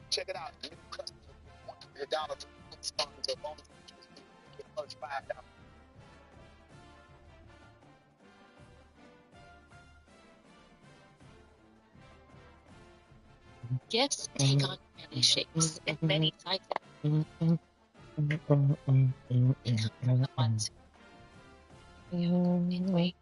check it out. New customers get $100 to bonus. Get first $5. Gifts take on many shapes and many sizes. And help the ones in ways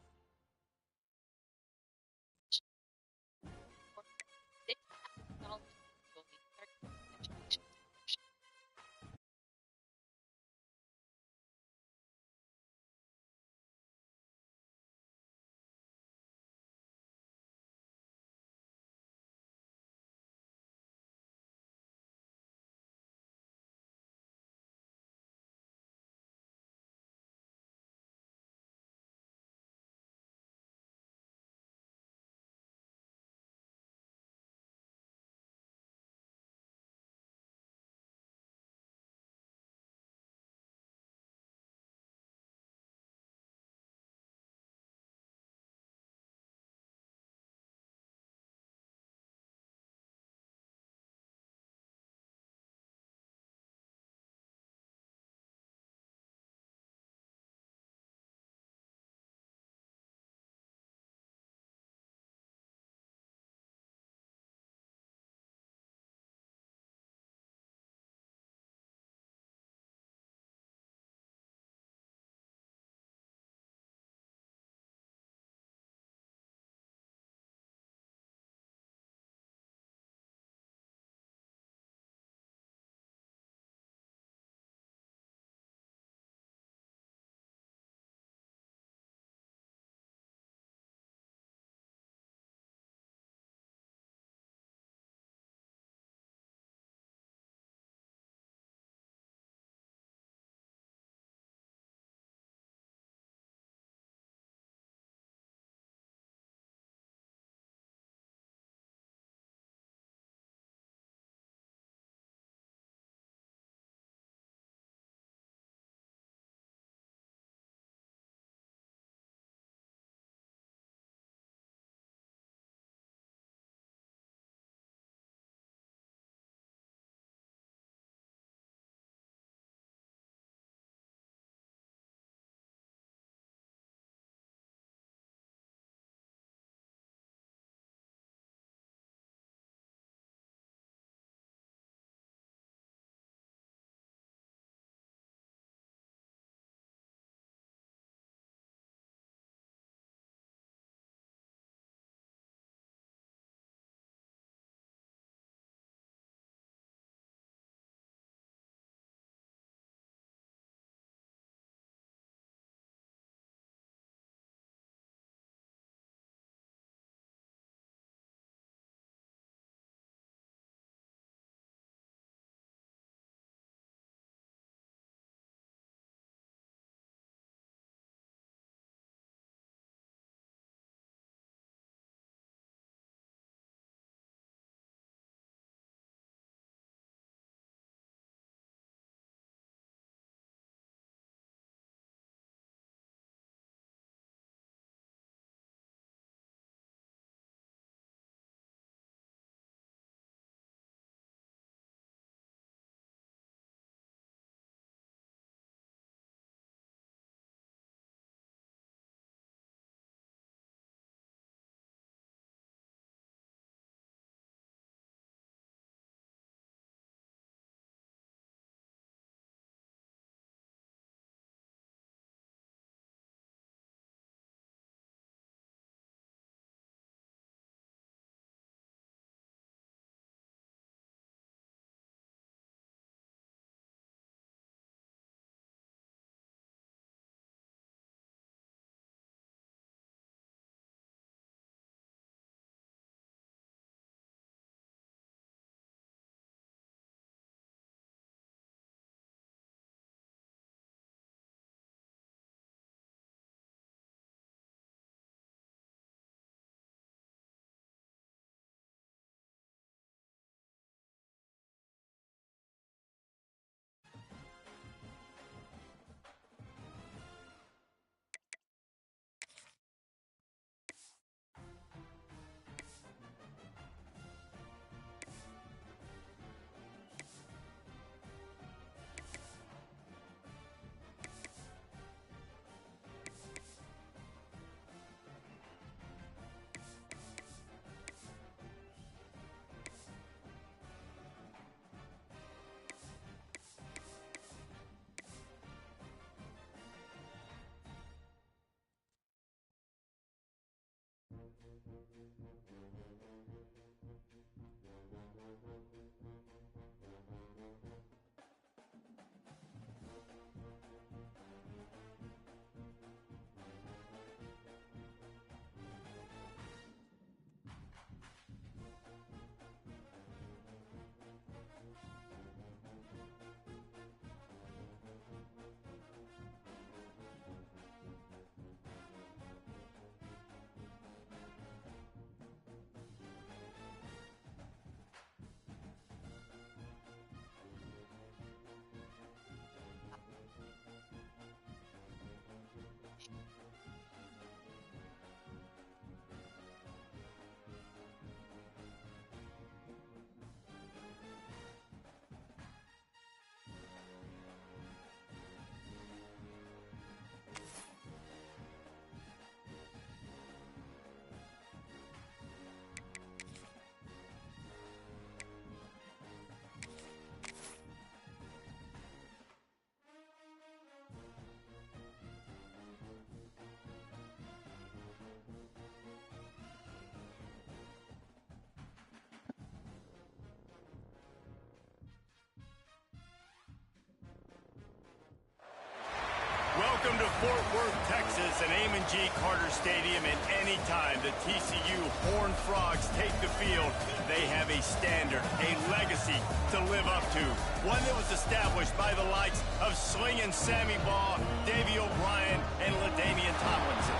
Welcome to Fort Worth, Texas, and Amon G. Carter Stadium. And anytime the TCU Horned Frogs take the field, they have a standard, a legacy to live up to. One that was established by the likes of Slingin' Sammy Baugh, Davey O'Brien, and LaDainian Tomlinson.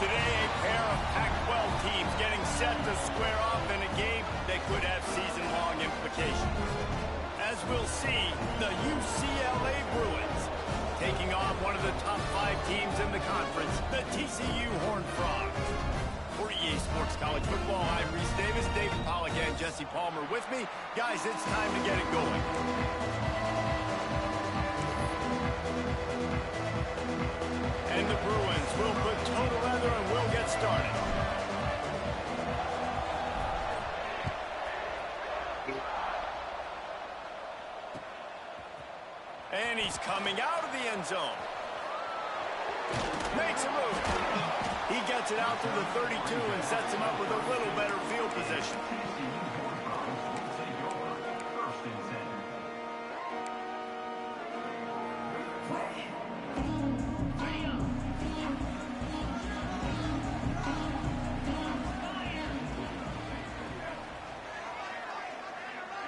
Today, a pair of Pac-12 teams getting set to square off in a game that could have season-long implications. As we'll see, the UCLA Bruins taking on one of the top 5 teams in the conference, the TCU Horned Frogs. For EA Sports College Football, I'm Reese Davis, David Pollack, and Jesse Palmer with me. Guys, it's time to get it going. And the Bruins will put toe to leather and we'll get started. And he's coming out of the end zone. Makes a move. He gets it out to the 32 and sets him up with a little better field position.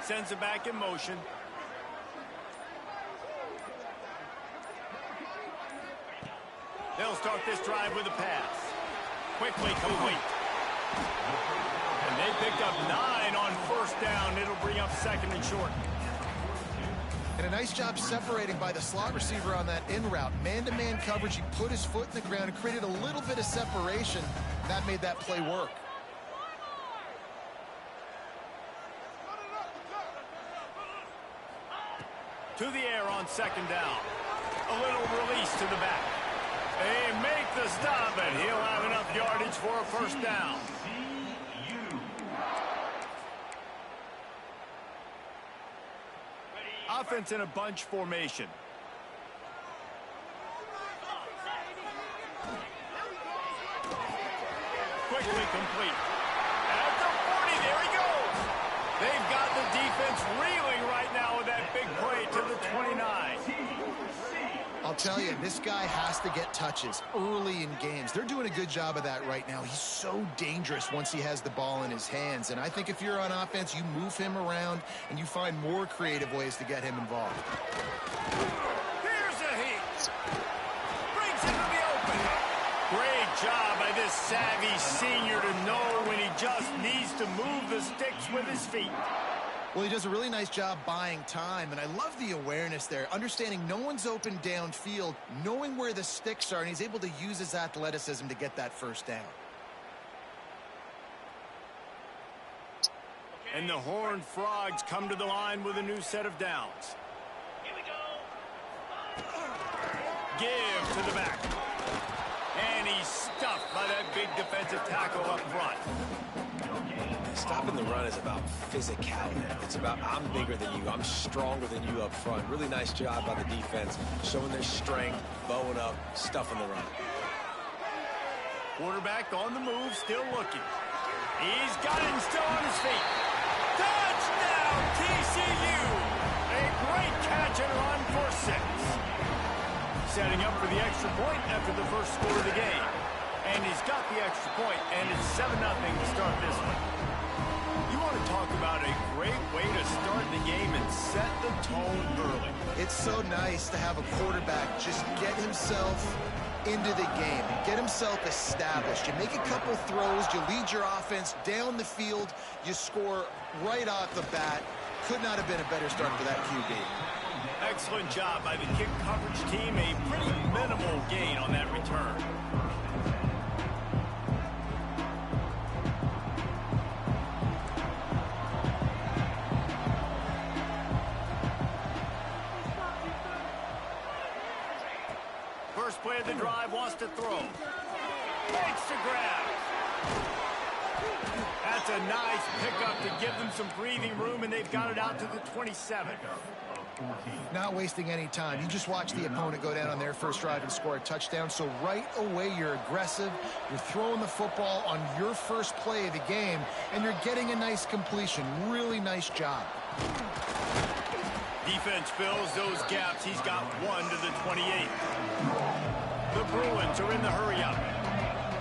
Sends it back in motion. They'll start this drive with a pass. Quickly complete. And they picked up 9 on first down. It'll bring up second and short. And a nice job separating by the slot receiver on that in route. Man-to-man coverage, he put his foot in the ground and created a little bit of separation. That made that play work. To the air on second down. A little release to the back. They make the stop, and he'll have enough yardage for a first down. Offense in a bunch formation. Quickly complete. At the 40, there he goes. They've got the defense reeling right now with that big play to the 29. I'll tell you, this guy has to get touches early in games. They're doing a good job of that right now. He's so dangerous once he has the ball in his hands. And I think if you're on offense, you move him around and you find more creative ways to get him involved. Here's a hit. Brings him to the open. Great job by this savvy senior to know when he just needs to move the sticks with his feet. Well, he does a really nice job buying time, and I love the awareness there, understanding no one's open downfield, knowing where the sticks are, and he's able to use his athleticism to get that first down. And the Horned Frogs come to the line with a new set of downs. Here we go. Give to the back. And he's stuffed by that big defensive tackle up front. Stopping the run is about physicality. It's about I'm bigger than you. I'm stronger than you up front. Really nice job by the defense, showing their strength, bowing up, stuffing the run. Quarterback on the move, still looking. He's got him still on his feet. Touchdown, TCU! A great catch and run for 6. Setting up for the extra point after the first score of the game. And he's got the extra point, and it's 7-0 to start this one. You want to talk about a great way to start the game and set the tone early. It's so nice to have a quarterback just get himself into the game, get himself established. You make a couple throws, you lead your offense down the field, you score right off the bat. Could not have been a better start for that QB. Excellent job by the kick coverage team. A pretty minimal gain on that return. First play of the drive, wants to throw. Makes the grab. That's a nice pickup to give them some breathing room, and they've got it out to the 27. Not wasting any time. You just watch the opponent go down on their first drive and score a touchdown. So right away, you're aggressive. You're throwing the football on your first play of the game, and you're getting a nice completion. Really nice job. Defense fills those gaps. He's got 1 to the 28. The Bruins are in the hurry-up.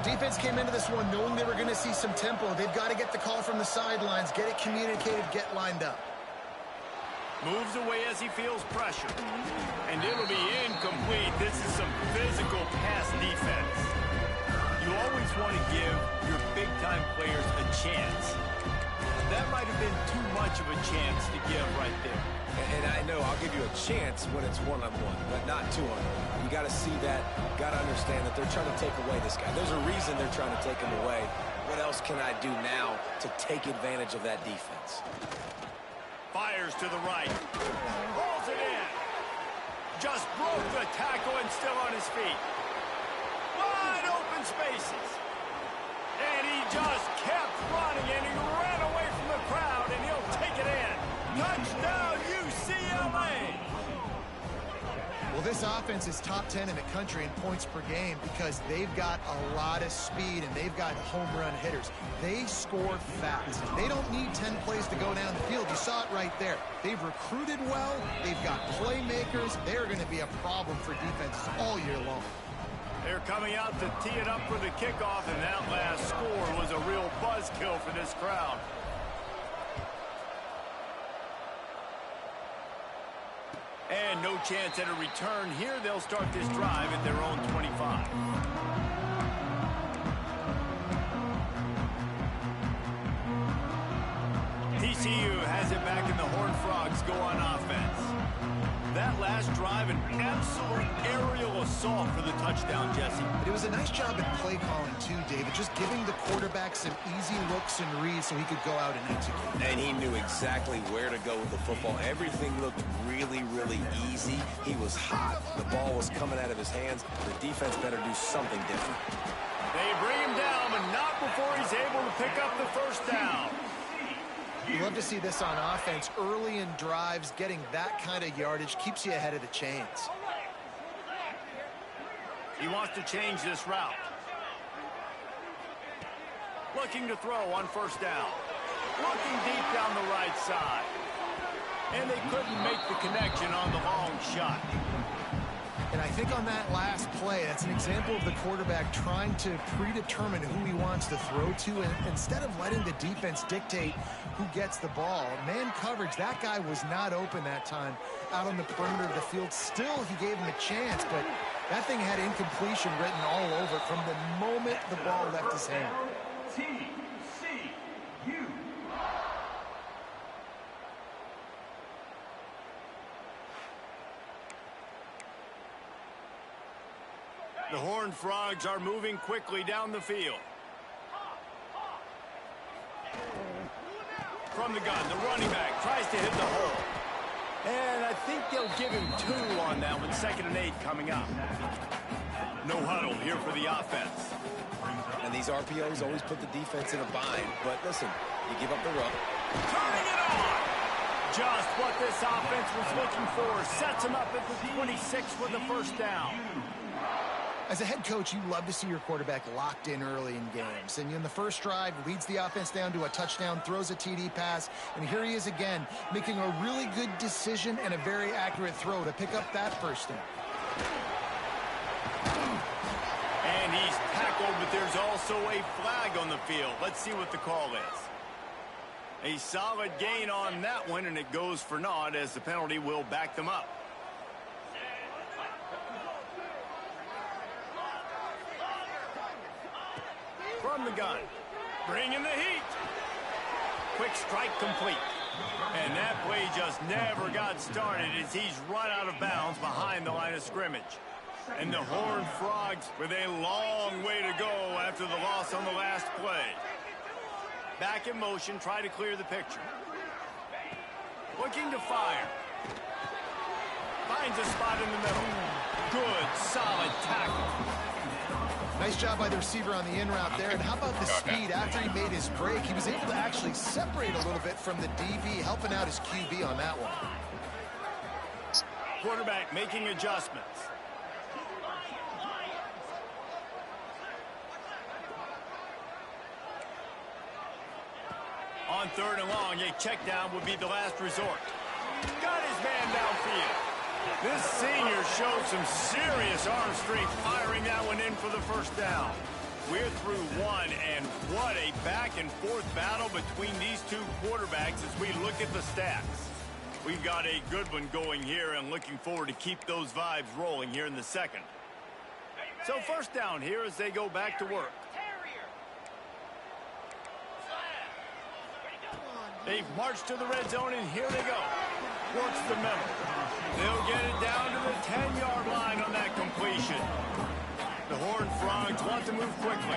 Defense came into this one knowing they were going to see some tempo. They've got to get the call from the sidelines, get it communicated, get lined up. Moves away as he feels pressure. And it'll be incomplete. This is some physical pass defense. You always want to give your big-time players a chance. That might have been too much of a chance to give right there. And I know I'll give you a chance when it's one-on-one, but not two-on-one. You got to see that, got to understand that they're trying to take away this guy. There's a reason they're trying to take him away. What else can I do now to take advantage of that defense? Fires to the right. Rolls it in. Just broke the tackle and still on his feet. Wide open spaces. And he just kept running, and he ran away from the crowd, and he'll take it in. Touchdown, UCLA! Well, this offense is top 10 in the country in points per game because they've got a lot of speed and they've got home run hitters. They score fast. They don't need 10 plays to go down the field. You saw it right there. They've recruited well. They've got playmakers. They're going to be a problem for defenses all year long. They're coming out to tee it up for the kickoff, and that last score was a real buzzkill for this crowd. And no chance at a return here. They'll start this drive at their own 25. TCU has it back, and the Horned Frogs go on offense. That last drive, an absolute aerial assault for the touchdown, Jesse. But it was a nice job in play calling, too, David, just giving the quarterback some easy looks and reads so he could go out and execute. And he knew exactly where to go with the football. Everything looked really, really easy. He was hot. The ball was coming out of his hands. The defense better do something different. They bring him down, but not before he's able to pick up the first down. You love to see this on offense. Early in drives, getting that kind of yardage keeps you ahead of the chains. He wants to change this route. Looking to throw on first down. Looking deep down the right side. And they couldn't make the connection on the long shot. And I think on that last play, that's an example of the quarterback trying to predetermine who he wants to throw to, and instead of letting the defense dictate who gets the ball. Man coverage, that guy was not open that time out on the perimeter of the field. Still, he gave him a chance, but that thing had incompletion written all over it from the moment the ball left his hand. The Horned Frogs are moving quickly down the field. From the gun, the running back tries to hit the hole. And I think they'll give him 2 on that one. 2nd and 8 coming up. No huddle here for the offense. And these RPOs always put the defense in a bind. But listen, you give up the run. Turning it on! Just what this offense was looking for. Sets him up at the 26 for the first down. As a head coach, you love to see your quarterback locked in early in games. And in the first drive, leads the offense down to a touchdown, throws a TD pass, and here he is again, making a really good decision and a very accurate throw to pick up that first down. And he's tackled, but there's also a flag on the field. Let's see what the call is. A solid gain on that one, and it goes for naught as the penalty will back them up. From the gun, bringing the heat. Quick strike complete. And that play just never got started as he's run out of bounds behind the line of scrimmage. And the Horned Frogs with a long way to go after the loss on the last play. Back in motion, try to clear the picture. Looking to fire. Finds a spot in the middle. Good, solid tackle. Nice job by the receiver on the in route there. And how about the speed? After he made his break, he was able to actually separate a little bit from the DB, helping out his QB on that one. Quarterback making adjustments. On 3rd and long, a check down would be the last resort. Got his man downfield. This senior showed some serious arm strength firing that one in for the first down. We're through one, and what a back-and-forth battle between these two quarterbacks as we look at the stats. We've got a good one going here, and looking forward to keep those vibes rolling here in the second. So first down here as they go back to work. They've marched to the red zone, and here they go. Works the middle. They'll get it down to the 10-yard line on that completion. The Horned Frogs want to move quickly.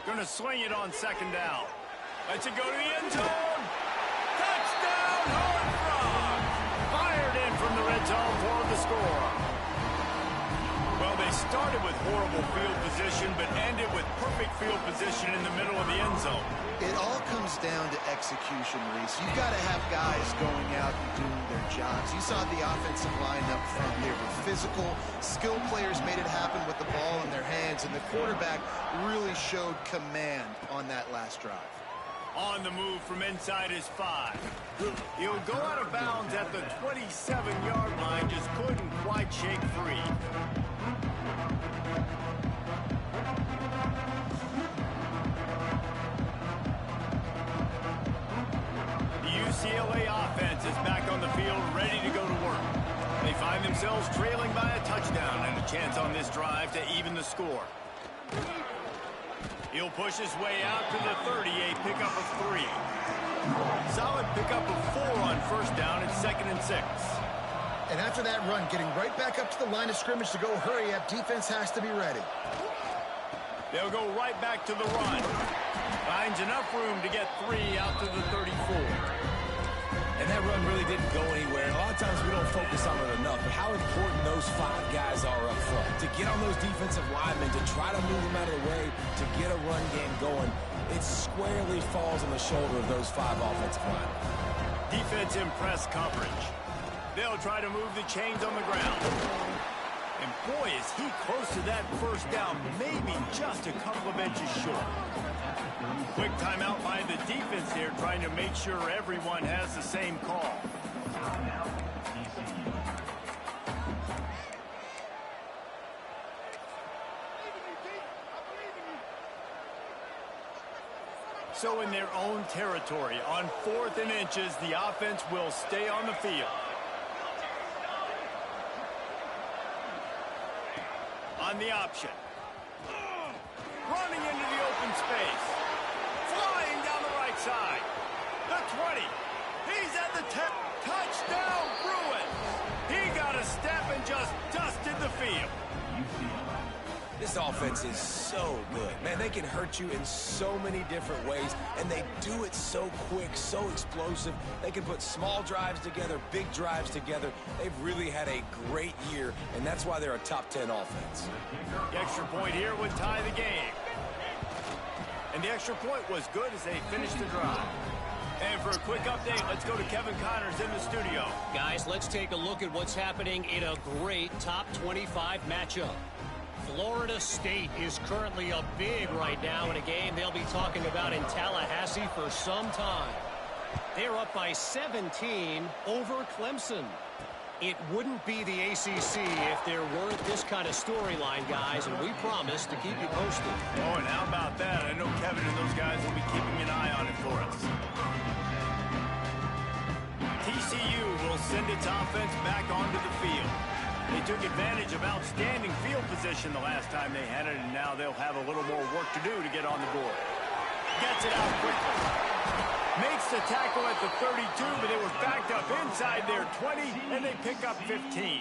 Going to swing it on second down. Lets it go to the end zone. Touchdown, Horned Frogs! Fired in from the red zone for the score. Well, they started with horrible field position, but ended with perfect field position in the middle of the end zone. It all comes down to execution, Reese. You've got to have guys going out and doing their jobs. You saw the offensive line up front. They were physical. Skilled players made it happen with the ball in their hands, and the quarterback really showed command on that last drive. On the move from inside his 5. He'll go out of bounds at the 27-yard line. Just couldn't quite shake free. The UCLA offense is back on the field, ready to go to work. They find themselves trailing by a touchdown and a chance on this drive to even the score. He'll push his way out to the 30, a pickup of 3. Solid pickup of 4 on first down at 2nd and 6. And after that run, getting right back up to the line of scrimmage to go hurry up, defense has to be ready. They'll go right back to the run. Finds enough room to get 3 out to the 34. And that run really didn't go anywhere. And a lot of times we don't focus on it enough, but how important those 5 guys are up front. To get on those defensive linemen, to try to move them out of the way, to get a run game going, it squarely falls on the shoulder of those 5 offensive linemen. Defense in press coverage. They'll try to move the chains on the ground. And boy, is he close to that first down, maybe just a couple of inches short. Quick timeout by the defense here, trying to make sure everyone has the same call. So in their own territory, on 4th and inches, the offense will stay on the field. On the option. Running into the open space. Flying down the right side. The 20. He's at the 10. Touchdown, Bruins. He got a step and just dusted the field. This offense is so good. Man, they can hurt you in so many different ways, and they do it so quick, so explosive. They can put small drives together, big drives together. They've really had a great year, and that's why they're a top 10 offense. The extra point here would tie the game. And the extra point was good as they finished the drive. And for a quick update, let's go to Kevin Connors in the studio. Guys, let's take a look at what's happening in a great top 25 matchup. Florida State is currently up big right now in a game they'll be talking about in Tallahassee for some time. They're up by 17 over Clemson. It wouldn't be the ACC if there weren't this kind of storyline, guys, and we promise to keep you posted. Oh, and how about that? I know Kevin and those guys will be keeping an eye on it for us. TCU will send its offense back onto the field. They took advantage of outstanding field position the last time they had it, and now they'll have a little more work to do to get on the board. Gets it out quickly. Makes the tackle at the 32, but they were backed up inside their 20, and they pick up 15.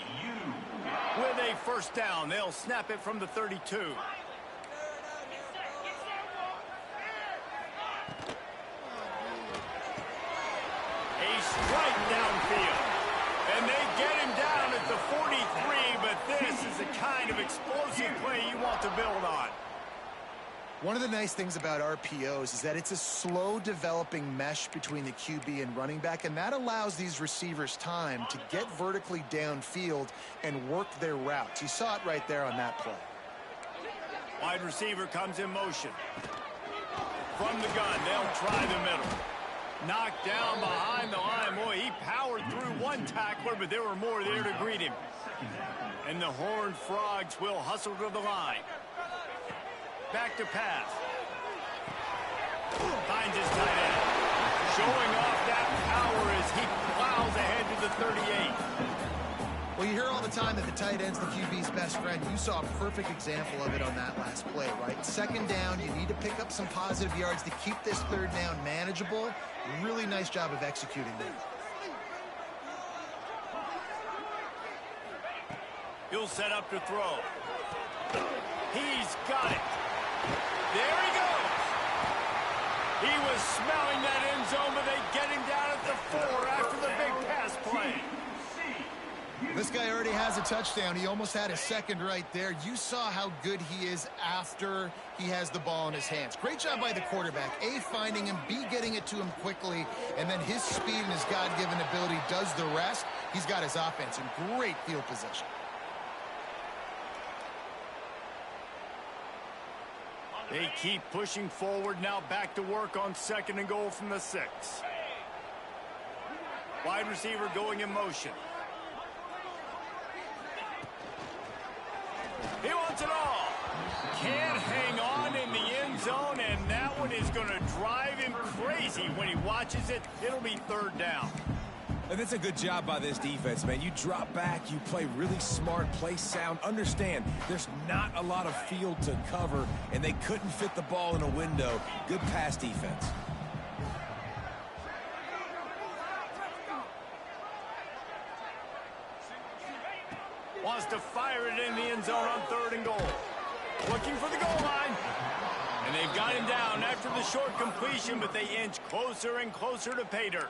With a first down, they'll snap it from the 32. A strike downfield. And they get him down at the 43, but this is the kind of explosive play you want to build on. One of the nice things about RPOs is that it's a slow developing mesh between the QB and running back, and that allows these receivers time to get vertically downfield and work their routes. You saw it right there on that play. Wide receiver comes in motion. From the gun, they'll try the middle. Knocked down behind the line. Boy, he powered through one tackler, but there were more there to greet him. And the Horned Frogs will hustle to the line. Back to pass. Finds his tight end. Showing off that power as he plows ahead to the 38. Well, you hear all the time that the tight end's the QB's best friend. You saw a perfect example of it on that last play, right? Second down, you need to pick up some positive yards to keep this third down manageable. Really nice job of executing that. He'll set up to throw. He's got it. There he goes. He was smelling that end zone, but they get him down at the 4 after the big pass play. This guy already has a touchdown. He almost had a second right there. You saw how good he is after he has the ball in his hands. Great job by the quarterback. A, finding him, B, getting it to him quickly, and then his speed and his God-given ability does the rest. He's got his offense in great field position. They keep pushing forward, now back to work on 2nd and goal from the 6. Wide receiver going in motion. He wants it all. Can't hang on in the end zone, and that one is going to drive him crazy when he watches it. It'll be 3rd down. And that's a good job by this defense, man. You drop back, you play really smart, play sound. Understand, there's not a lot of field to cover, and they couldn't fit the ball in a window. Good pass defense. Wants to fire it in the end zone on 3rd and goal. Looking for the goal line. And they've got him down after the short completion, but they inch closer and closer to pay dirt.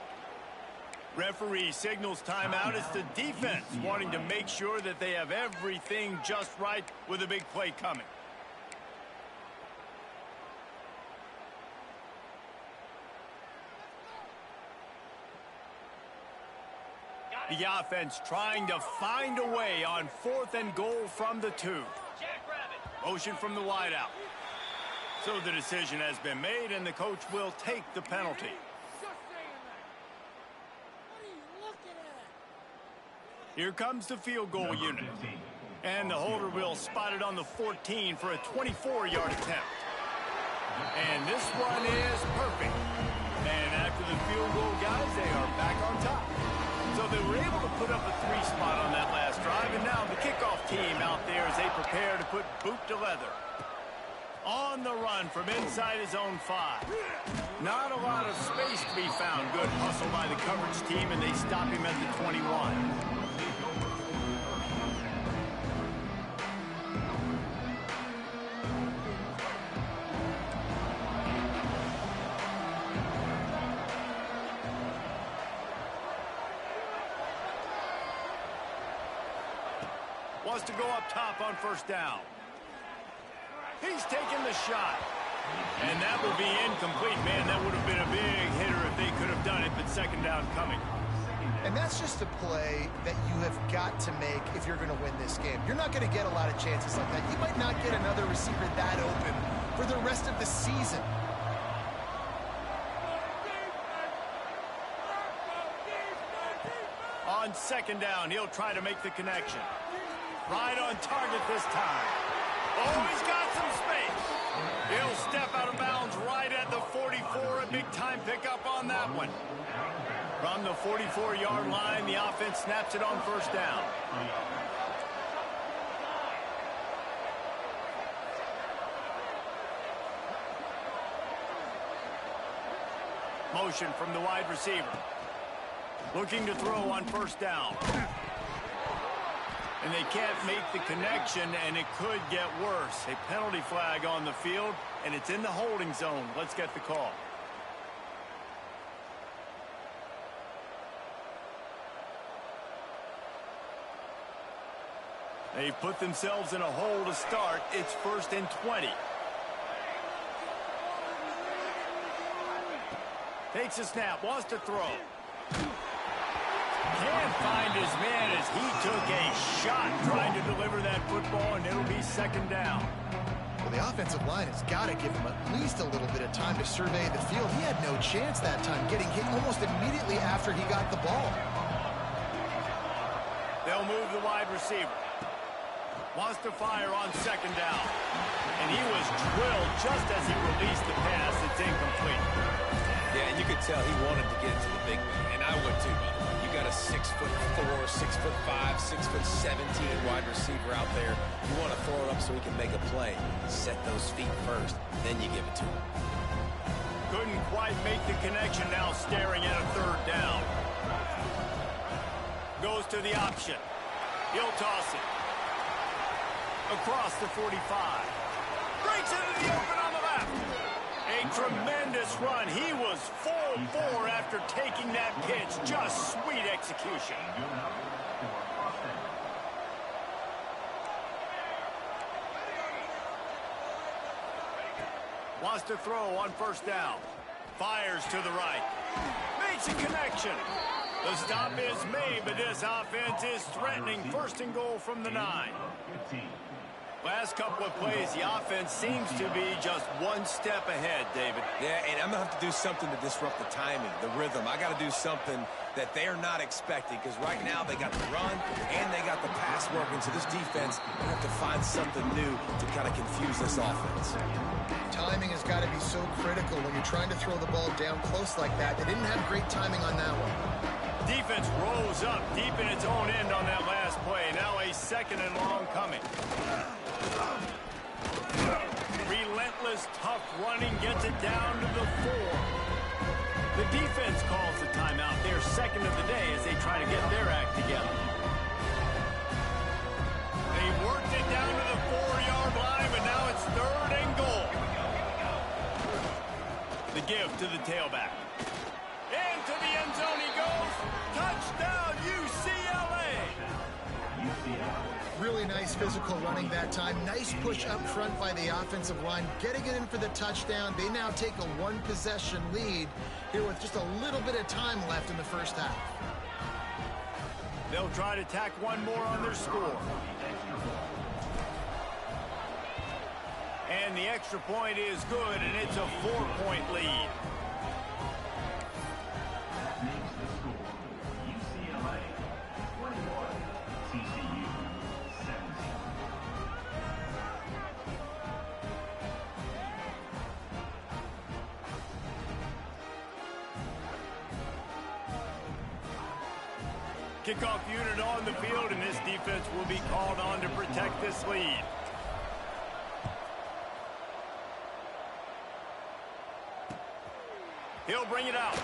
Referee signals timeout. It's the defense wanting to make sure that they have everything just right with a big play coming. The offense trying to find a way on 4th and goal from the 2. Motion from the wideout. So the decision has been made, and the coach will take the penalty. Here comes the field goal unit. And the holder will spot it on the 14 for a 24-yard attempt. And this one is perfect. And after the field goal, guys, they are back on top. So they were able to put up a 3 spot on that last drive, and now the kickoff team out there as they prepare to put boot to leather. On the run from inside his own 5. Not a lot of space to be found. Good hustle by the coverage team, and they stop him at the 21. Wants to go up top on 1st down. He's taking the shot. And that will be incomplete. Man, that would have been a big hitter if they could have done it, but 2nd down coming. And that's just a play that you have got to make if you're going to win this game. You're not going to get a lot of chances like that. You might not get another receiver that open for the rest of the season. On 2nd down, he'll try to make the connection. Right on target this time. Oh, he's got some space. He'll step out of bounds right at the 44. A big-time pickup on that one. From the 44-yard line, the offense snaps it on 1st down. Motion from the wide receiver. Looking to throw on 1st down. And they can't make the connection, and it could get worse. A penalty flag on the field, and it's in the holding zone. Let's get the call. They put themselves in a hole to start. It's 1st and 20. Takes a snap, wants to throw. Can't find his man as he took a shot trying to deliver that football, and it'll be second down. Well, the offensive line has got to give him at least a little bit of time to survey the field. He had no chance that time, getting hit almost immediately after he got the ball. They'll move the wide receiver. Wants to fire on second down. And he was drilled just as he released the pass. It's incomplete. Yeah, and you could tell he wanted to get it to the big man, and I would too, by the way. You got a 6'4", 6'5", 6'17" wide receiver out there. You want to throw it up so he can make a play. Set those feet first, then you give it to him. Couldn't quite make the connection, now staring at a third down. Goes to the option. He'll toss it. Across the 45. Breaks into the open on the left. A tremendous run. He was 4-4 after taking that pitch. Just sweet execution. Wants to throw on first down. Fires to the right. Makes a connection. The stop is made, but this offense is threatening. First and goal from the 9. Last couple of plays, the offense seems to be just one step ahead, David. Yeah, and I'm going to have to do something to disrupt the timing, the rhythm. I got to do something that they're not expecting, because right now they got the run and they got the pass working. So this defense, they have to find something new to kind of confuse this offense. Timing has got to be so critical when you're trying to throw the ball down close like that. They didn't have great timing on that one. Defense rose up deep in its own end on that last play. Now a second and long coming. Relentless, tough running gets it down to the 4. The defense calls the timeout. Their second of the day as they try to get their act together. They worked it down to the 4-yard line, but now it's third and goal. The give to the tailback. Into the end zone he goes. Touchdown, UCLA. Really nice physical running that time. Nice push up front by the offensive line, getting it in for the touchdown. They now take a one-possession lead here with just a little bit of time left in the first half. They'll try to tack one more on their score. And the extra point is good, and it's a 4-point lead. Kickoff unit on the field, and this defense will be called on to protect this lead. He'll bring it out.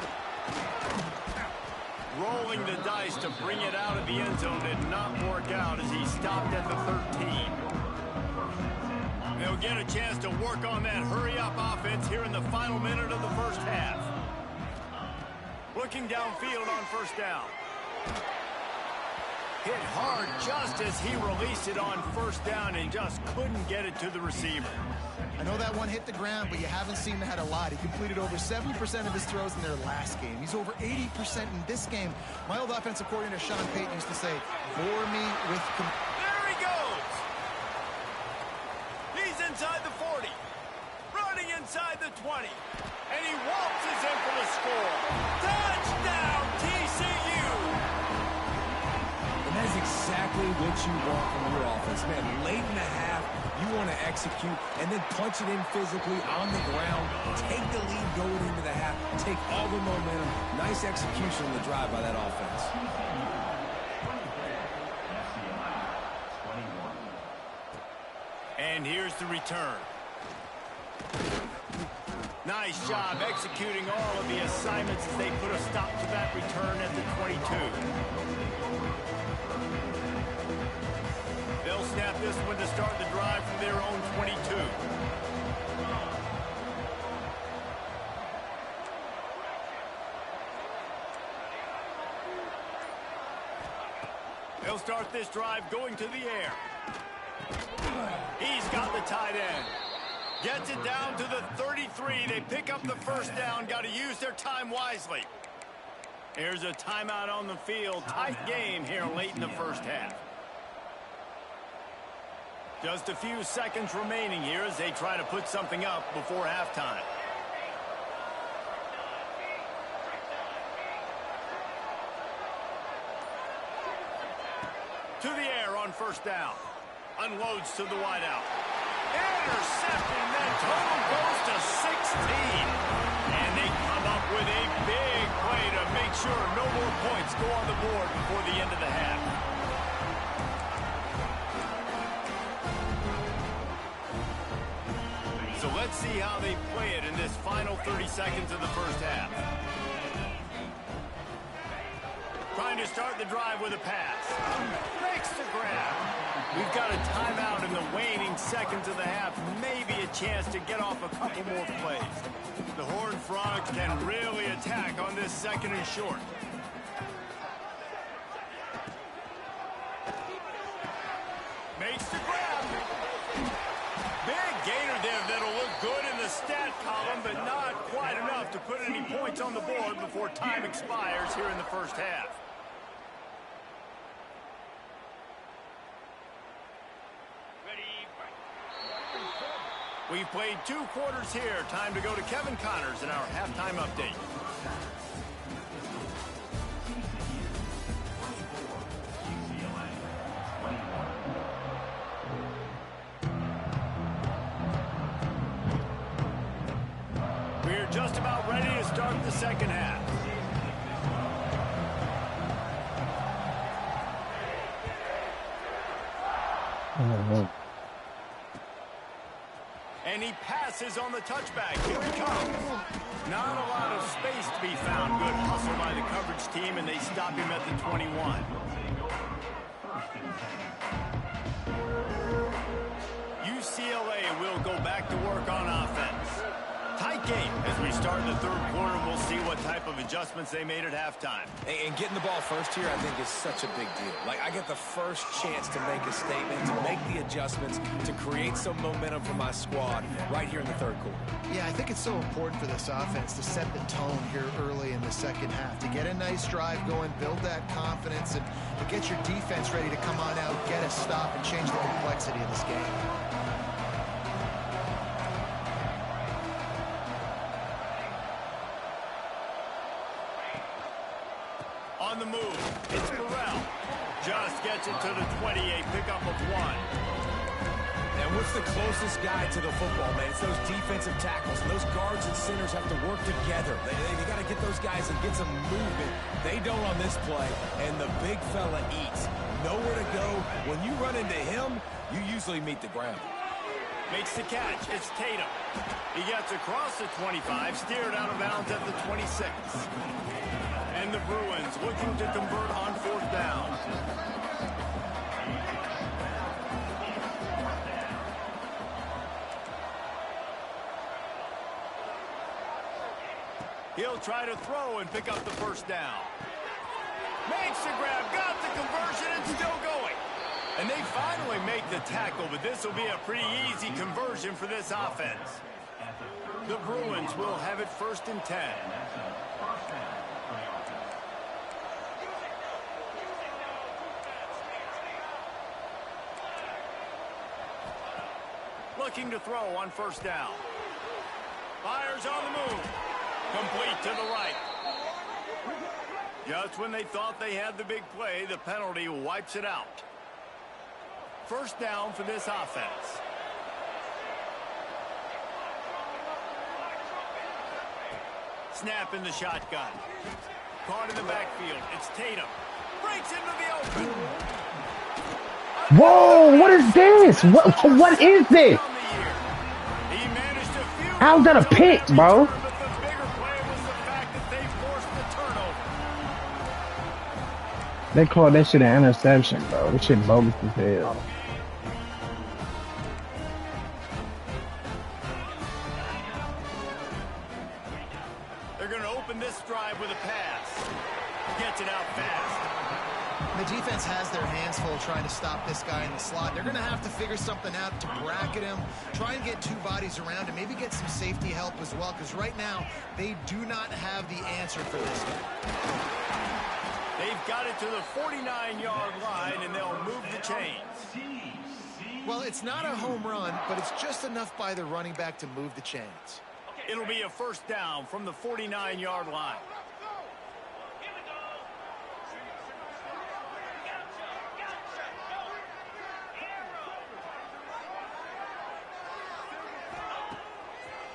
Rolling the dice to bring it out of the end zone did not work out as he stopped at the 13. They'll get a chance to work on that hurry-up offense here in the final minute of the first half. Looking downfield on first down. Hit hard just as he released it on first down and just couldn't get it to the receiver. I know that one hit the ground, but you haven't seen that a lot. He completed over 70% of his throws in their last game. He's over 80% in this game. My old offensive coordinator, Sean Payton, used to say, bore me with... There he goes! He's inside the 40. Running inside the 20. And he waltzes in for the score. Touchdown, TCU! And that's exactly what you want from your offense, man. Late in the half, you want to execute and then punch it in physically on the ground. Take the lead going into the half. Take all the momentum. Nice execution on the drive by that offense. And here's the return. Nice job executing all of the assignments as they put a stop to that return at the 22. They'll snap this one to start the drive from their own 22. They'll start this drive going to the air. He's got the tight end. Gets it down to the 33. They pick up the first down. Got to use their time wisely. Here's a timeout on the field. Tight game here late in the first half. Just a few seconds remaining here as they try to put something up before halftime. To the air on first down. Unloads to the wideout. Intercepting. That total goes to 16. And they come up with a big play to make sure no more points go on the board before the end of the half. So let's see how they play it in this final 30 seconds of the first half. Trying to start the drive with a pass. Makes the grab. We've got a timeout in the waning seconds of the half. Maybe a chance to get off a couple more plays. The Horned Frogs can really attack on this second and short. Makes the grab. Big gainer there that'll look good in the stat column, but not quite enough to put any points on the board before time expires here in the first half. We've played 2 quarters here. Time to go to Kevin Connors in our halftime update. We're just about ready to start the second half. And he passes on the touchback. Here he comes. Not a lot of space to be found. Good hustle by the coverage team, and they stop him at the 21. UCLA will go back to work on offense. Tight game as we start the third quarter. We'll see what type of adjustments they made at halftime. And getting the ball first here, I think, is such a big deal. Like, I get the first chance to make a statement, to make the adjustments, to create some momentum for my squad right here in the third quarter. Yeah, I think it's so important for this offense to set the tone here early in the second half, to get a nice drive going, build that confidence, and to get your defense ready to come on out, get a stop, and change the complexity of this game. On the move, it's Burrell. Just gets it to the 28, pickup of 1. And what's the closest guy to the football, man? It's those defensive tackles. And those guards and centers have to work together. They got to get those guys and get some movement. They don't on this play, and the big fella eats. Nowhere to go. When you run into him, you usually meet the ground. Makes the catch. It's Tatum. He gets across the 25, steered out of bounds at the 26. And the Bruins looking to convert on fourth down. He'll try to throw and pick up the first down. Makes the grab, got the conversion, and still going. And they finally make the tackle, but this will be a pretty easy conversion for this offense. The Bruins will have it 1st and 10. Looking to throw on first down. Fires on the move. Complete to the right. Just when they thought they had the big play, the penalty wipes it out. First down for this offense. Snap in the shotgun. Caught in the backfield. It's Tatum. Breaks into the open. Whoa, what is this? What is this? How's that a pick, bro? They call that shit an interception, bro. This shit bogus as hell. They're going to open this drive with a pass. Gets it out fast. The defense has their hands full trying to stop this guy in the slot. They're going to have to figure something out to bracket him, try and get two bodies around him, maybe get some safety help as well, because right now they do not have the answer for this guy. They've got it to the 49-yard line, and they'll move the chains. Well, it's not a home run, but it's just enough by the running back to move the chains. It'll be a first down from the 49-yard line.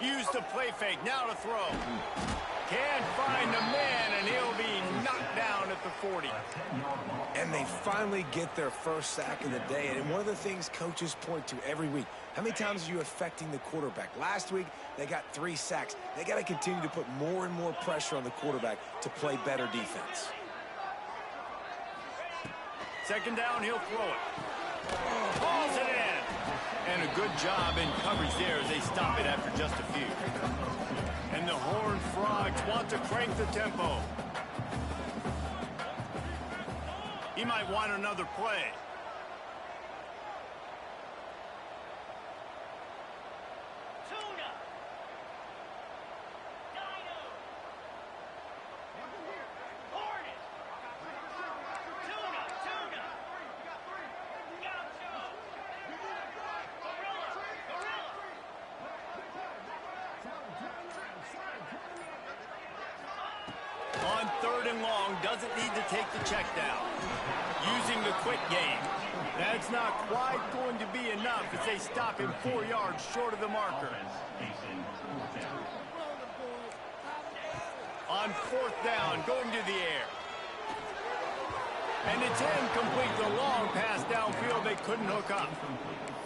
Use the play fake, now to throw. Can't find the man, and he'll be knocked down at the 40. And they finally get their first sack of the day. And one of the things coaches point to every week, how many times are you affecting the quarterback? Last week, they got 3 sacks. They got to continue to put more and more pressure on the quarterback to play better defense. Second down, he'll throw it. Hauls it in. And a good job in coverage there as they stop it after just a few. And the Horned Frogs want to crank the tempo. He might want another play. On 3rd and long, doesn't need to take the check down. Using the quick game. That's not quite going to be enough as they stop him 4 yards short of the marker. On 4th down, going to the air. And it's incomplete. The long pass downfield, they couldn't hook up.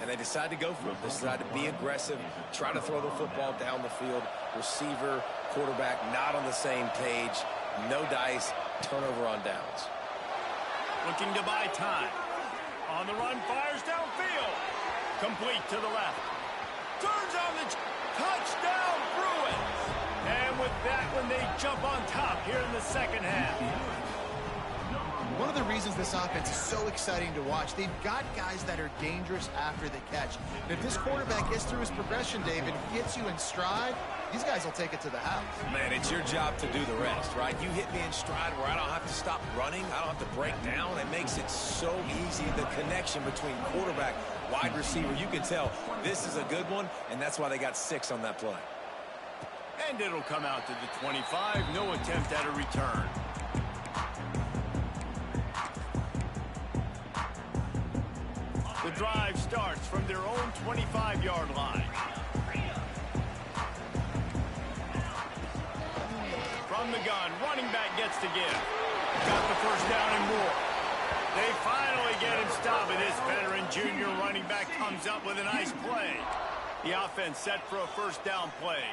And they decide to go for it. They decide to be aggressive, try to throw the football down the field. Receiver, quarterback, not on the same page. No dice, turnover on downs. Looking to buy time. On the run, fires downfield. Complete to the left. Turns on the touchdown, Bruins. And with that one, they jump on top here in the second half. One of the reasons this offense is so exciting to watch, they've got guys that are dangerous after the catch. And if this quarterback gets through his progression, David, gets you in stride, these guys will take it to the house. Man, it's your job to do the rest, right? You hit me in stride where I don't have to stop running. I don't have to break down. It makes it so easy. The connection between quarterback, wide receiver, you can tell this is a good one, and that's why they got 6 on that play. And it'll come out to the 25. No attempt at a return. The drive starts from their own 25-yard line. From the gun, running back gets to give. Got the first down and more. They finally get him stopped, and this veteran junior running back comes up with a nice play. The offense set for a first down play.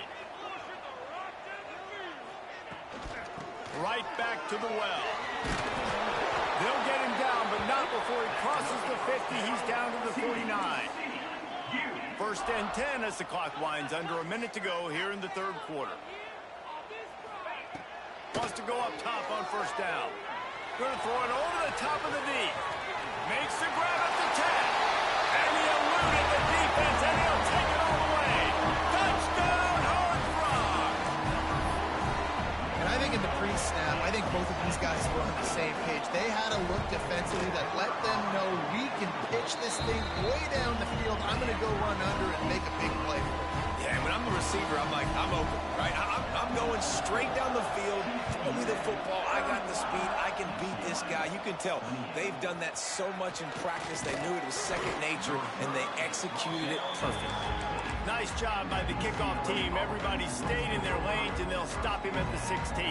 Right back to the well. They'll get him down, but not before he crosses the 50. He's down to the 49. First and 10 as the clock winds under a minute to go here in the 3rd quarter. Wants to go up top on first down. Going to throw it over the top of the D. Makes the grab at the 10. And he eluded the defense, and he'll take it all the way. Touchdown, Horned Frogs! And I think in the pre-snap, I think both of these guys were on the same page. They had a look defensively that let them know we can pitch this thing way down the field. I'm going to go run under and make a big play for it. Yeah, when I'm the receiver, I'm like, I'm open, right? I'm going straight down the field. Throw me the football. I got the speed. I can beat this guy. You can tell they've done that so much in practice. They knew it was second nature, and they executed it perfectly. Nice job by the kickoff team. Everybody stayed in their lanes, and they'll stop him at the 16.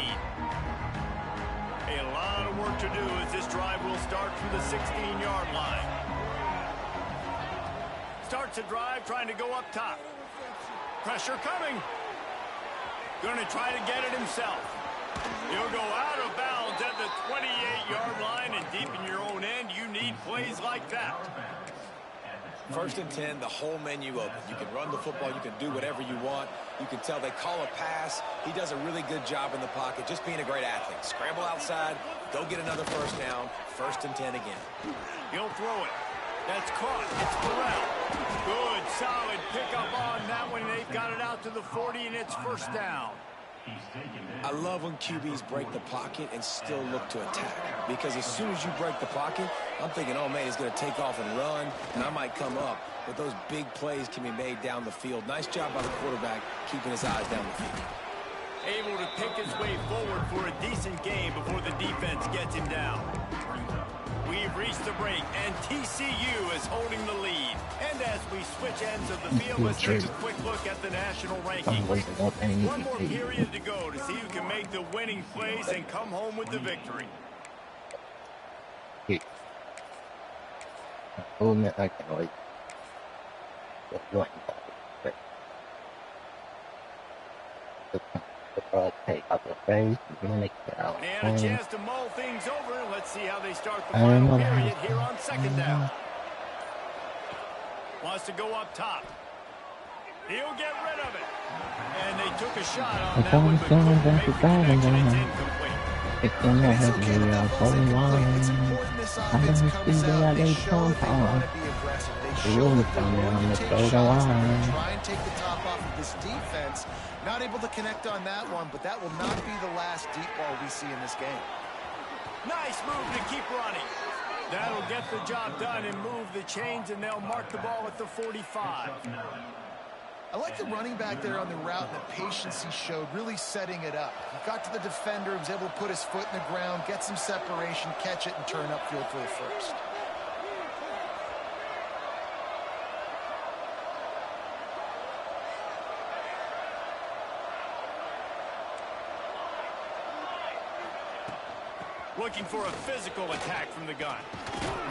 A lot of work to do as this drive will start from the 16-yard line. Starts a drive trying to go up top. Pressure coming. Going to try to get it himself. He'll go out of bounds at the 28-yard line, and deep in your own end, you need plays like that. First and 10, the whole menu open. You can run the football. You can do whatever you want. You can tell they call a pass. He does a really good job in the pocket, just being a great athlete. Scramble outside, go get another first down. First and 10 again. He'll throw it. That's caught. It's Burrell. Good, solid pickup on that one. They've got it out to the 40, and it's first down. I love when QBs break the pocket and still look to attack. Because as soon as you break the pocket, I'm thinking, oh, man, he's going to take off and run, and I might come up. But those big plays can be made down the field. Nice job by the quarterback keeping his eyes down the field. Able to pick his way forward for a decent game before the defense gets him down. We've reached the break, and TCU is holding the lead. And as we switch ends of the field, let's take a quick look at the national rankings. One more period to go to see who can make the winning plays and come home with the victory. And a chance to mull things over. Let's see how they start the final period here on second down. Wants to go up top. He'll get rid of it. And they took a shot on that one, but couldn't make the connection. It's incomplete. It's important this offense comes out. They show they want to be aggressive. They show that they want to take shots. They're going to try and take the top off of this defense. Not able to connect on that one, but that will not be the last deep ball we see in this game. Nice move to keep running. That'll get the job done and move the chains, and they'll mark the ball at the 45. I like the running back there on the route and the patience he showed, really setting it up. He got to the defender, was able to put his foot in the ground, get some separation, catch it, and turn upfield for the first. Looking for a physical attack from the gun.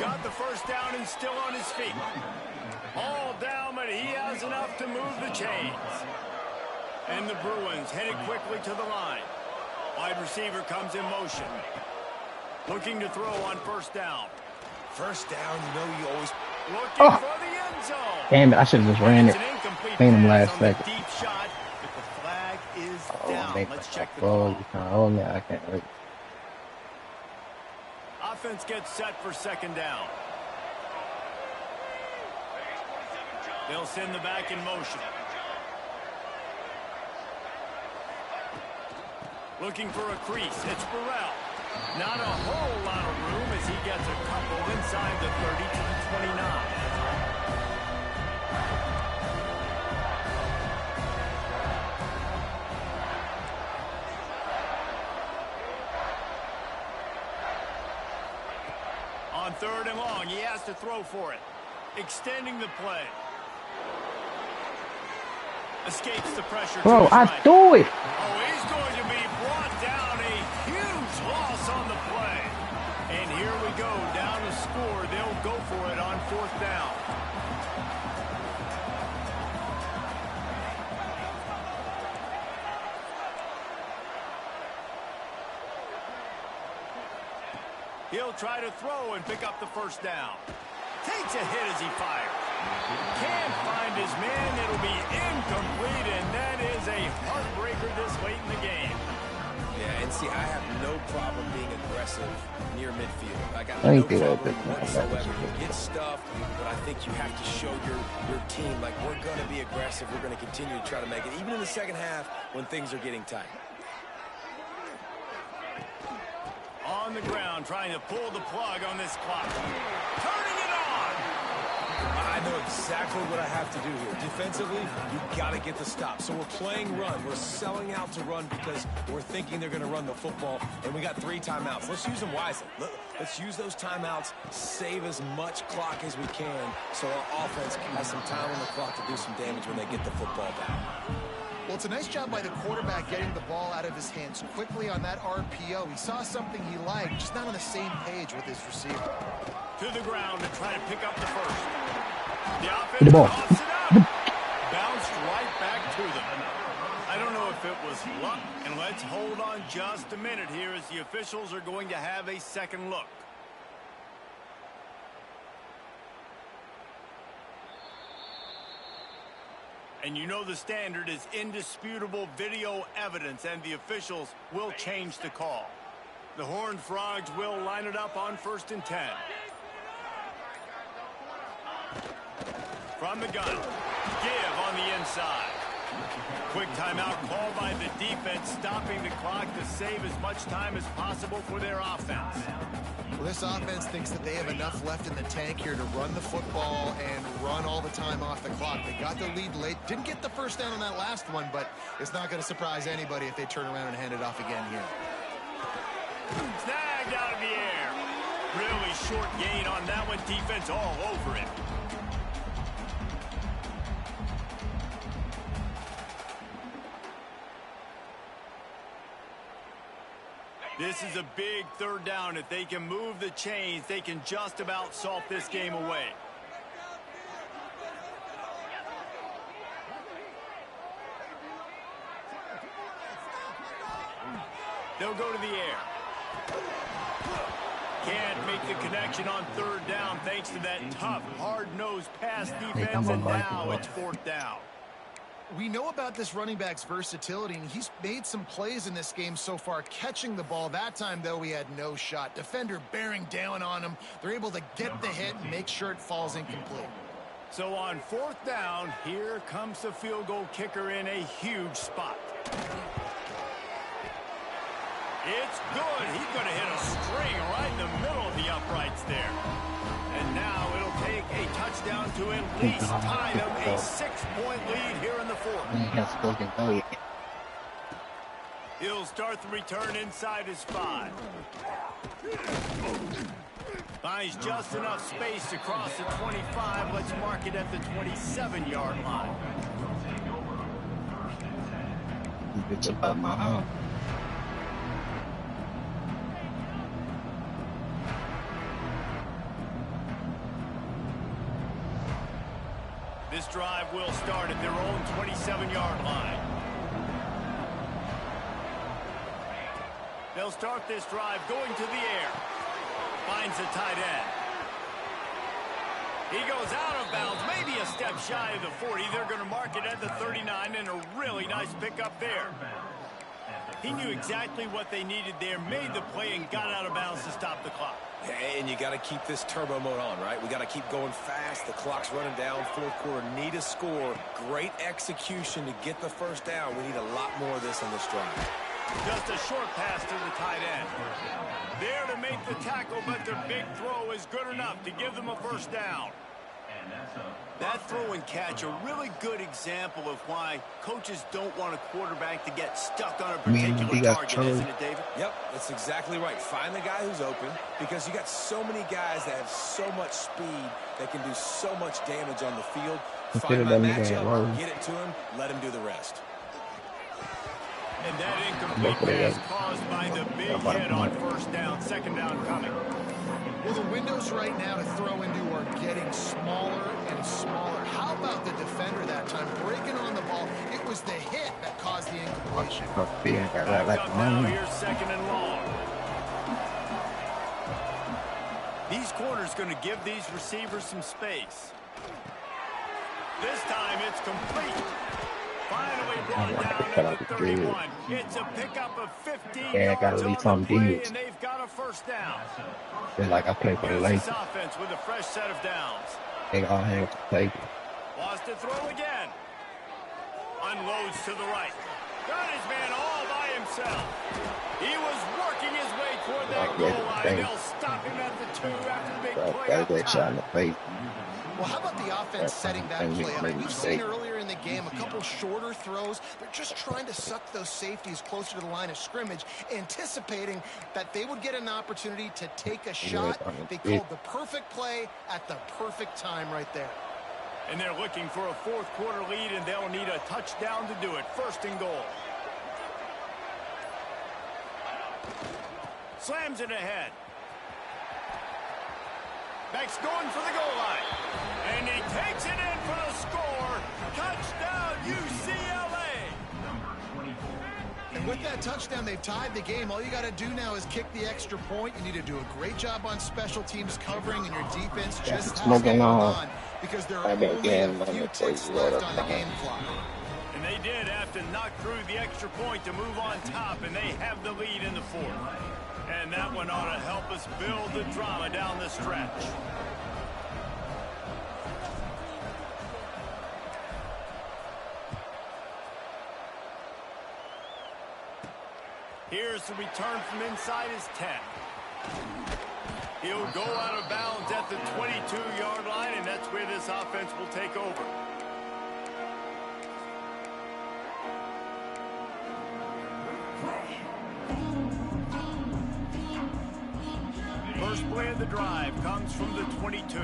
Got the first down and still on his feet. All down, but he has enough to move the chains. And the Bruins headed quickly to the line. Wide receiver comes in motion. Looking to throw on first down. First down, you know you always... Looking for the end zone. Damn it, I should have just ran it. Clean him last second. Deep shot, but the flag is down. Let's check the call. call. Oh, man, I can't wait. Offense gets set for second down. They'll send the back in motion. Looking for a crease. It's Burrell. Not a whole lot of room as he gets a couple inside the 30 to the 29. On third and long, he has to throw for it. Extending the play. Escapes the pressure. Bro, I threw it. Oh, he's going to be brought down. A huge loss on the play. And here we go. Down to score. They'll go for it on fourth down. He'll try to throw and pick up the first down. Takes a hit as he fires. Can't find his man. It'll be incomplete, and that is a heartbreaker this late in the game. Yeah, and see, I have no problem being aggressive near midfield. I got no problem whatsoever. You get stuffed, but I think you have to show your team, like, we're going to be aggressive. We're going to continue to try to make it, even in the second half when things are getting tight. On the ground, trying to pull the plug on this clock. Turning it on! I know exactly what I have to do here. Defensively, you've got to get the stop. So we're playing run. We're selling out to run because we're thinking they're going to run the football, and we got 3 timeouts. Let's use them wisely. Let's use those timeouts, save as much clock as we can so our offense has some time on the clock to do some damage when they get the football back. Well, it's a nice job by the quarterback getting the ball out of his hands quickly on that RPO. He saw something he liked, just not on the same page with his receiver. To the ground and try to pick up the first. The offense tossed it out. Bounced right back to them. I don't know if it was luck, and let's hold on just a minute here as the officials are going to have a second look. And you know the standard is indisputable video evidence, and the officials will change the call. The Horned Frogs will line it up on 1st and 10. From the gun, give on the inside. Quick timeout called by the defense, stopping the clock to save as much time as possible for their offense. Well, this offense thinks that they have enough left in the tank here to run the football and run all the time off the clock. They got the lead late. Didn't get the first down on that last one, but it's not going to surprise anybody if they turn around and hand it off again here. Snagged out of the air. Really short gain on that one. Defense all over it. This is a big 3rd down. If they can move the chains, they can just about salt this game away. They'll go to the air. Can't make the connection on 3rd down thanks to that tough, hard-nosed pass defense, and now it's 4th down. We know about this running back's versatility, and he's made some plays in this game so far, catching the ball. That time, though, he had no shot. Defender bearing down on him. They're able to get the hit and make sure it falls incomplete. So on 4th down, here comes the field goal kicker in a huge spot. It's good. He's going to hit a string right in the middle of the uprights there. And now it'll take a touchdown to at least tie them a 6-point lead here in the 4th. He'll start the return inside his 5. Finds just enough space to cross the 25. Let's mark it at the 27-yard line. It's about my home. This drive will start at their own 27-yard line. They'll start this drive going to the air. Finds the tight end. He goes out of bounds, maybe a step shy of the 40. They're going to mark it at the 39, and a really nice pickup there. He knew exactly what they needed there, made the play, and got out of bounds to stop the clock. And you got to keep this turbo mode on, right? We got to keep going fast. The clock's running down. 4th quarter, need a score. Great execution to get the 1st down. We need a lot more of this on this drive. Just a short pass to the tight end. There to make the tackle, but the big throw is good enough to give them a 1st down. That throw and catch, a really good example of why coaches don't want a quarterback to get stuck on a particular target, isn't it, David? Yep, that's exactly right. Find the guy who's open, because you got so many guys that have so much speed that can do so much damage on the field. Find my matchup, get it to him, let him do the rest. And that incomplete pass caused by the big hit on 1st down. 2nd down coming. Well, the windows right now to throw into are getting smaller and smaller. How about the defender that time breaking on the ball? It was the hit that caused the incompletion. Back up now, here's 2nd and long. These corners going to give these receivers some space. This time it's complete. Finally brought down at the 31. It's a pickup of 15 yards on the play, and they've got a 1st down. Feel like I play for the Lakers. This offense with a fresh set of downs. They all have to play. Wants to throw again. Unloads to the right. Got his man all by himself. He was working his way toward that goal line. They'll stop him at the 2 after the big play up top. Well, how about the offense setting that play up? We've seen earlier in the game a couple shorter throws. They're just trying to suck those safeties closer to the line of scrimmage, anticipating that they would get an opportunity to take a shot. They called the perfect play at the perfect time right there. And they're looking for a 4th quarter lead, and they'll need a touchdown to do it. 1st and goal. Slams it ahead. Beck's going for the goal line. And he takes it in for the score. Touchdown, UCLA. And With that touchdown, they've tied the game. All you got to do now is kick the extra point. You need to do a great job on special teams covering, and your defense just has to Smoking hold on. on because there I are bet only a game on few it for ticks you left all on the the time. game clock. And they did have to knock through the extra point to move on top, and they have the lead in the fourth. And that one ought to help us build the drama down the stretch. Here's the return from inside his 10. He'll go out of bounds at the 22-yard line, and that's where this offense will take over. First play of the drive comes from the 22.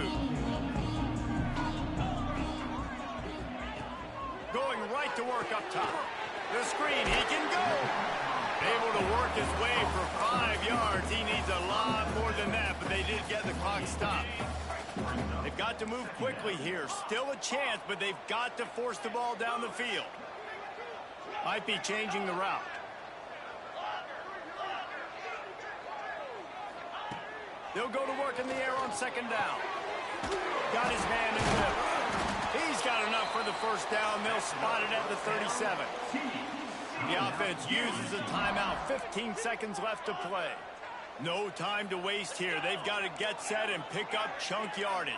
Going right to work up top. The screen, he can go. Able to work his way for 5 yards. He needs a lot more than that, but they did get the clock stopped. They've got to move quickly here. Still a chance, but they've got to force the ball down the field. Might be changing the route. They'll go to work in the air on second down. Got his man in the middle. He's got enough for the first down. They'll spot it at the 37. The offense uses a timeout. 15 seconds left to play. No time to waste here. They've got to get set and pick up chunk yardage.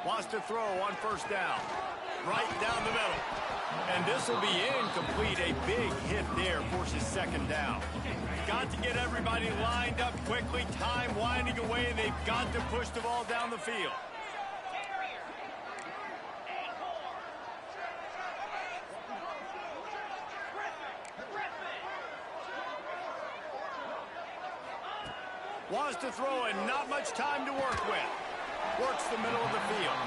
Wants to throw on first down. Right down the middle. And this will be incomplete. A big hit there forces second down. Got to get everybody lined up quickly. Time winding away. They've got to push the ball down the field. Wants to throw and not much time to work with. Works the middle of the field.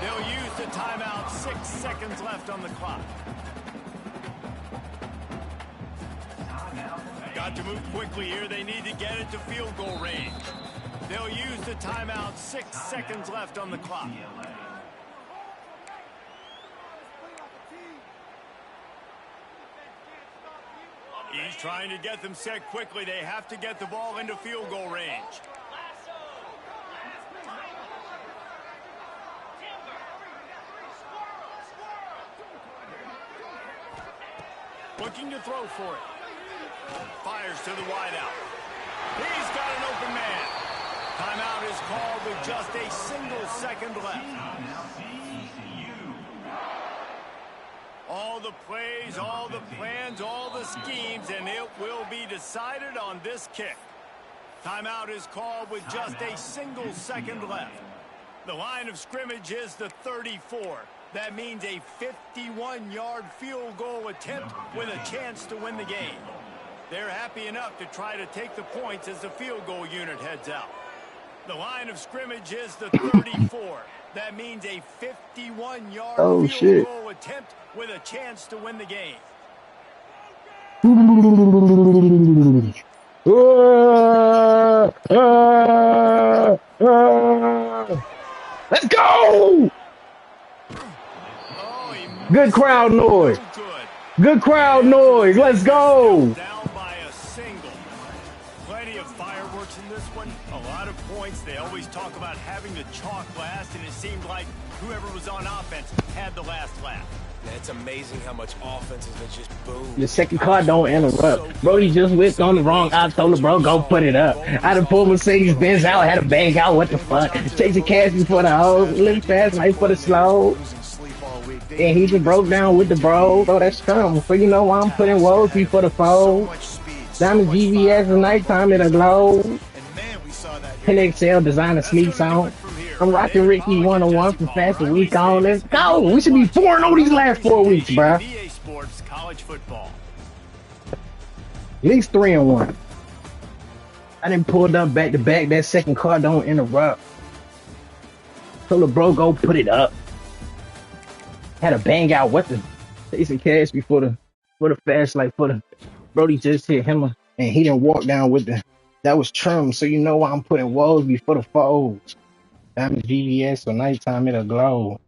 They'll use the timeout. 6 seconds left on the clock. Got to move quickly here. They need to get it to field goal range. They'll use the timeout. 6 seconds left on the clock. He's trying to get them set quickly. They have to get the ball into field goal range. Looking to throw for it. Fires to the wideout. He's got an open man. Timeout is called with just a single second left. All the plays, all the plans, all the schemes, and it will be decided on this kick. Timeout is called with just a single second left. The line of scrimmage is the 34. That means a 51-yard field goal attempt with a chance to win the game. They're happy enough to try to take the points as the field goal unit heads out. The line of scrimmage is the 34. That means a 51-yard field goal attempt with a chance to win the game. Let's go! Good crowd noise. Good crowd noise. Let's go. Down by a single. Plenty of fireworks in this one. A lot of points. They always talk about having the chalk last, and it seemed like whoever was on offense had the last laugh. Yeah, it's amazing how much offense is just boom. The second car don't interrupt. Brody just whipped on the wrong. I told him, bro, go put it up. I done pulled Mercedes-Benz out, had a bang out. What the fuck? Chasing cash before the hoes. Living fast, nice for the slow. And he just broke down with the bros. Oh, that's strong. So you know why I'm putting woes before the foes. Diamond GVS at nighttime in a glow. 10XL designer sneaks on. I'm rocking Ricky 101 from Fast a Week on. Let's go. We should be 4-0 these last 4 weeks, bro. EA Sports College Football. At least 3-1. I didn't pull it up back to back. That second car don't interrupt. So the bro go put it up. Had a bang out. What the chasing cash before the fast like for the Brody just hit him and he didn't walk down with the That was trim, so you know why I'm putting woes before the foes. I'm VVS, so nighttime it'll glow.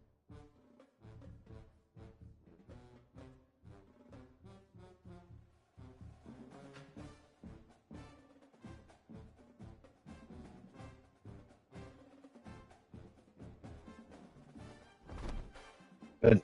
But